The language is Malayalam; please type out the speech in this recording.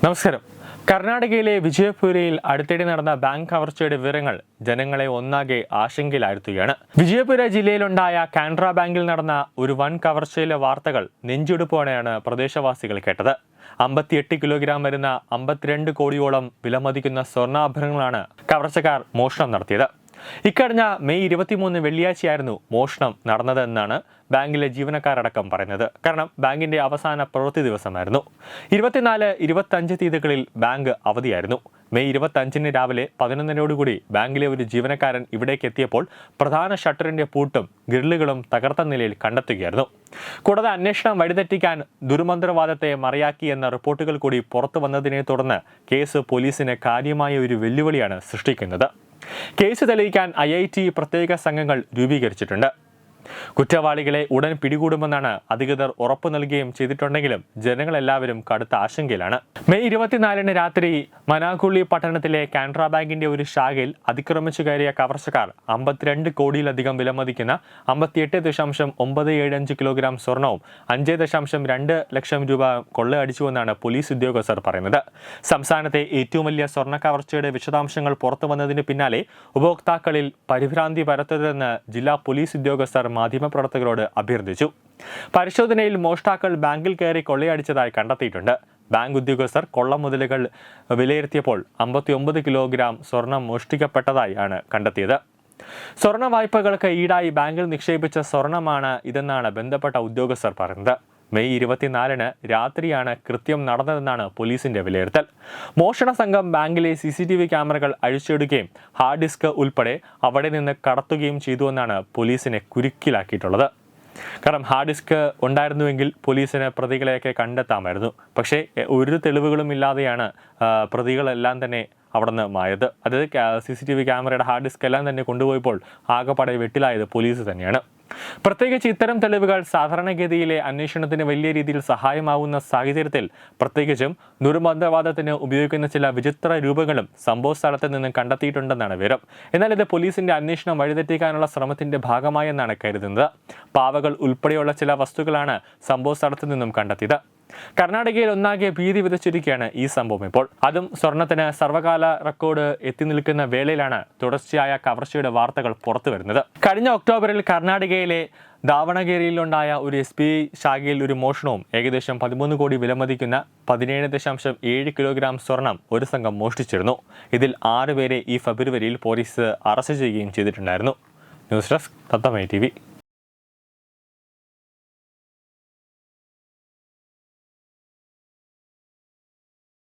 നമസ്കാരം. കർണാടകയിലെ വിജയപുരയിൽ അടുത്തിടെ നടന്ന ബാങ്ക് കവർച്ചയുടെ വിവരങ്ങൾ ജനങ്ങളെ ഒന്നാകെ ആശങ്കയിലാഴ്ത്തുകയാണ്. വിജയപുര ജില്ലയിലുണ്ടായ കാനറ ബാങ്കിൽ നടന്ന ഒരു വൻ കവർച്ചയിലെ വാർത്തകൾ നെഞ്ചിടിപ്പോടെയാണ് പ്രദേശവാസികൾ കേട്ടത്. 58 കിലോഗ്രാം വരുന്ന 52 കോടിയോളം വിലമതിക്കുന്ന സ്വർണ്ണാഭരണങ്ങളാണ് കവർച്ചക്കാർ മോഷണം നടത്തിയത്. ഇക്കഴിഞ്ഞ മെയ് 23 വെള്ളിയാഴ്ചയായിരുന്നു മോഷണം നടന്നതെന്നാണ് ബാങ്കിലെ ജീവനക്കാരടക്കം പറയുന്നത്. കാരണം ബാങ്കിന്റെ അവസാന പ്രവൃത്തി ദിവസമായിരുന്നു. 24, 25 തീയതികളിൽ ബാങ്ക് അവധിയായിരുന്നു. മെയ് 25 രാവിലെ 11 ബാങ്കിലെ ഒരു ജീവനക്കാരൻ ഇവിടേക്ക് എത്തിയപ്പോൾ പ്രധാന ഷട്ടറിന്റെ പൂട്ടും ഗ്രില്ലുകളും തകർത്ത നിലയിൽ കണ്ടെത്തുകയായിരുന്നു. കൂടാതെ അന്വേഷണം വഴിതെറ്റിക്കാൻ ദുർമന്ത്രവാദത്തെ മറയാക്കി എന്ന റിപ്പോർട്ടുകൾ കൂടി പുറത്തു വന്നതിനെ തുടർന്ന് കേസ് പോലീസിന് കാര്യമായ ഒരു വെല്ലുവിളിയാണ് സൃഷ്ടിക്കുന്നത്. കേസ് തെളിയിക്കാൻ IIT പ്രത്യേക സംഘങ്ങൾ രൂപീകരിച്ചിട്ടുണ്ട്. കുറ്റവാളികളെ ഉടൻ പിടികൂടുമെന്നാണ് അധികൃതർ ഉറപ്പു നൽകുകയും ചെയ്തിട്ടുണ്ടെങ്കിലും ജനങ്ങളെല്ലാവരും കടുത്ത ആശങ്കയിലാണ്. മെയ് 24 രാത്രി മനാഗുള്ളി പട്ടണത്തിലെ കാനറ ബാങ്കിന്റെ ഒരു ശാഖയിൽ അതിക്രമിച്ചു കയറിയ കവർച്ചക്കാർ 52 കോടിയിലധികം വിലമതിക്കുന്ന 58.975 കിലോഗ്രാം സ്വർണവും 5.2 ലക്ഷം രൂപ കൊള്ളയടിച്ചുവെന്നാണ് പോലീസ് ഉദ്യോഗസ്ഥർ പറയുന്നത്. സംസ്ഥാനത്തെ ഏറ്റവും വലിയ സ്വർണ്ണ കവർച്ചയുടെ വിശദാംശങ്ങൾ പുറത്തു വന്നതിന് പിന്നാലെ ഉപഭോക്താക്കളിൽ പരിഭ്രാന്തി പരത്തരുതെന്ന് ജില്ലാ പോലീസ് ഉദ്യോഗസ്ഥർ മാധ്യമപ്രവർത്തകരോട് അഭ്യർത്ഥിച്ചു. പരിശോധനയിൽ മോഷ്ടാക്കൾ ബാങ്കിൽ കയറി കൊള്ളയടിച്ചതായി കണ്ടെത്തിയിട്ടുണ്ട്. ബാങ്ക് ഉദ്യോഗസ്ഥർ കൊള്ള മുതലുകൾ വിലയിരുത്തിയപ്പോൾ 59 കിലോഗ്രാം സ്വർണം മോഷ്ടിക്കപ്പെട്ടതായാണ് കണ്ടെത്തിയത്. സ്വർണ്ണ വായ്പകൾക്ക് ഈടായി ബാങ്കിൽ നിക്ഷേപിച്ച സ്വർണമാണ് ഇതെന്നാണ് ബന്ധപ്പെട്ട ഉദ്യോഗസ്ഥർ പറയുന്നത്. മെയ് 24 രാത്രിയാണ് കൃത്യം നടന്നതെന്നാണ് പോലീസിന്റെ വിലയിരുത്തൽ. മോഷണ സംഘം ബാങ്കിലെ CCTV ക്യാമറകൾ അഴിച്ചെടുക്കുകയും ഹാർഡ് ഡിസ്ക് ഉൾപ്പെടെ അവിടെ നിന്ന് കടത്തുകയും ചെയ്തുവെന്നാണ് പോലീസിനെ കുരുക്കിലാക്കിയിട്ടുള്ളത്. കാരണം ഹാർഡ് ഡിസ്ക് ഉണ്ടായിരുന്നുവെങ്കിൽ പോലീസിന് പ്രതികളെയൊക്കെ കണ്ടെത്താമായിരുന്നു. പക്ഷേ ഒരു തെളിവുകളും ഇല്ലാതെയാണ് പ്രതികളെല്ലാം തന്നെ അവിടെ നിന്ന് മായത്. അതായത് CCTV ക്യാമറയുടെ ഹാർഡ് ഡിസ്ക് എല്ലാം തന്നെ കൊണ്ടുപോയപ്പോൾ ആകെപ്പാടെ വെട്ടിലായത് പോലീസ് തന്നെയാണ്. പ്രത്യേകിച്ച് ഇത്തരം തെളിവുകൾ സാധാരണഗതിയിലെ അന്വേഷണത്തിന് വലിയ രീതിയിൽ സഹായമാവുന്ന സാഹചര്യത്തിൽ പ്രത്യേകിച്ചും ദുർമന്ത്രവാദത്തിന് ഉപയോഗിക്കുന്ന ചില വിചിത്ര രൂപങ്ങളും സംഭവ സ്ഥലത്ത് നിന്ന് കണ്ടെത്തിയിട്ടുണ്ടെന്നാണ് വിവരം. എന്നാൽ ഇത് പോലീസിന്റെ അന്വേഷണം വഴിതെറ്റിക്കാനുള്ള ശ്രമത്തിന്റെ ഭാഗമായെന്നാണ് കരുതുന്നത്. പാവകൾ ഉൾപ്പെടെയുള്ള ചില വസ്തുക്കളാണ് സംഭവ സ്ഥലത്ത് നിന്നും കണ്ടെത്തിയത്. കർണാടകയിൽ ഒന്നാകെ ഭീതി വിതച്ചിരിക്കുകയാണ് ഈ സംഭവം ഇപ്പോൾ. അതും സ്വർണത്തിന് സർവകാല റെക്കോർഡ് എത്തി നിൽക്കുന്ന വേളയിലാണ് തുടർച്ചയായ കവർച്ചയുടെ വാർത്തകൾ പുറത്തു വരുന്നത്. കഴിഞ്ഞ ഒക്ടോബറിൽ കർണാടകയിലെ ദാവണഗേരിയിലുണ്ടായ ഒരു SBI ശാഖയിൽ ഒരു മോഷണവും ഏകദേശം 13 കോടി വിലമതിക്കുന്ന 17.7 കിലോഗ്രാം സ്വർണം ഒരു സംഘം മോഷ്ടിച്ചിരുന്നു. ഇതിൽ 6 പേരെ ഈ ഫെബ്രുവരിയിൽ പോലീസ് അറസ്റ്റ് ചെയ്യുകയും ചെയ്തിട്ടുണ്ടായിരുന്നു. News desk Thathamai TV.